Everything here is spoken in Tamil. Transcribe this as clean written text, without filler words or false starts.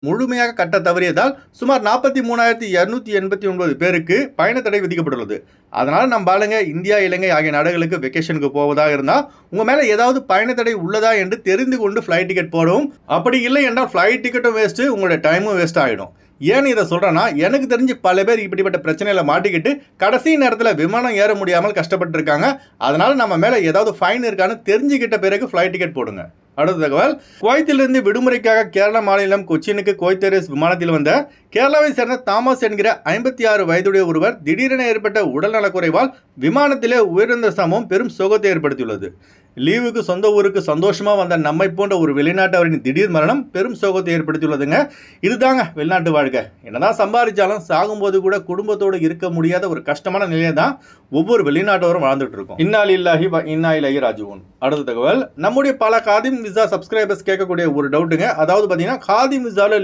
முழுமையாக கட்ட தவறியதால் சுமார் 43,289 பேருக்கு பயண தடை விதிக்கப்பட்டுள்ளது. அதனால் நம்ம ஆளுங்க இந்தியா, இலங்கை ஆகிய நாடுகளுக்கு வெக்கேஷனுக்கு போவதாக இருந்தால் உங்கள் மேலே ஏதாவது பயண தடை உள்ளதா என்று தெரிந்து கொண்டு ஃப்ளைட் டிக்கெட் போடவும். அப்படி இல்லை என்றால் ஃப்ளைட் டிக்கெட்டும் வேஸ்ட்டு, உங்களோட டைமும் வேஸ்ட் ஆகிடும். ஏன் இதை சொல்கிறேன்னா, எனக்கு தெரிஞ்சு பல பேர் இப்படிப்பட்ட பிரச்சனையில் மாட்டிக்கிட்டு கடைசி நேரத்தில் விமானம் ஏற முடியாமல் கஷ்டப்பட்டு இருக்காங்க. அதனால் நம்ம மேலே ஏதாவது ஃபைன் இருக்கான்னு தெரிஞ்சுக்கிட்ட பிறகு ஃப்ளைட் டிக்கெட் போடுங்க. அடுத்த தகவல், குவைத்திலிருந்து விடுமுறைக்காக கேரள மாநிலம் கொச்சினுக்கு குவைத் ஏர்வேஸ் விமானத்தில் வந்த கேரளாவை சேர்ந்த தாமஸ் என்கிற 56 வயதுடைய ஒருவர் திடீரென ஏற்பட்ட உடல்நலக்குறைவால் விமானத்திலே உயிரிழந்த சம்பவம் பெரும் சோகத்தை ஏற்படுத்தியுள்ளது. லீவுக்கு சொந்த ஊருக்கு சந்தோஷமா வந்த நம்மை போன்ற ஒரு வெளிநாட்டவரின் திடீர் மரணம் பெரும் சோகத்தை ஏற்படுத்தியுள்ளதுங்க. இதுதாங்க வெளிநாட்டு வாழ்க்கை. என்னதான் சம்பாதிச்சாலும் சாகும்போது கூட குடும்பத்தோடு இருக்க முடியாத ஒரு கஷ்டமான நிலையை தான் ஒவ்வொரு வெளிநாட்டவரும் வாழ்ந்துட்டு இருக்கோம். இன்னா லில்லாஹி வ இன்னா இலைஹி ராஜிஊன். அடுத்த தகவல், நம்முடைய பல காதிம் விசா சப்ஸ்கிரைபர்ஸ் கேட்கக்கூடிய ஒரு டவுட்டுங்க. அதாவது பார்த்தீங்கன்னா, காதிம் விசாவில்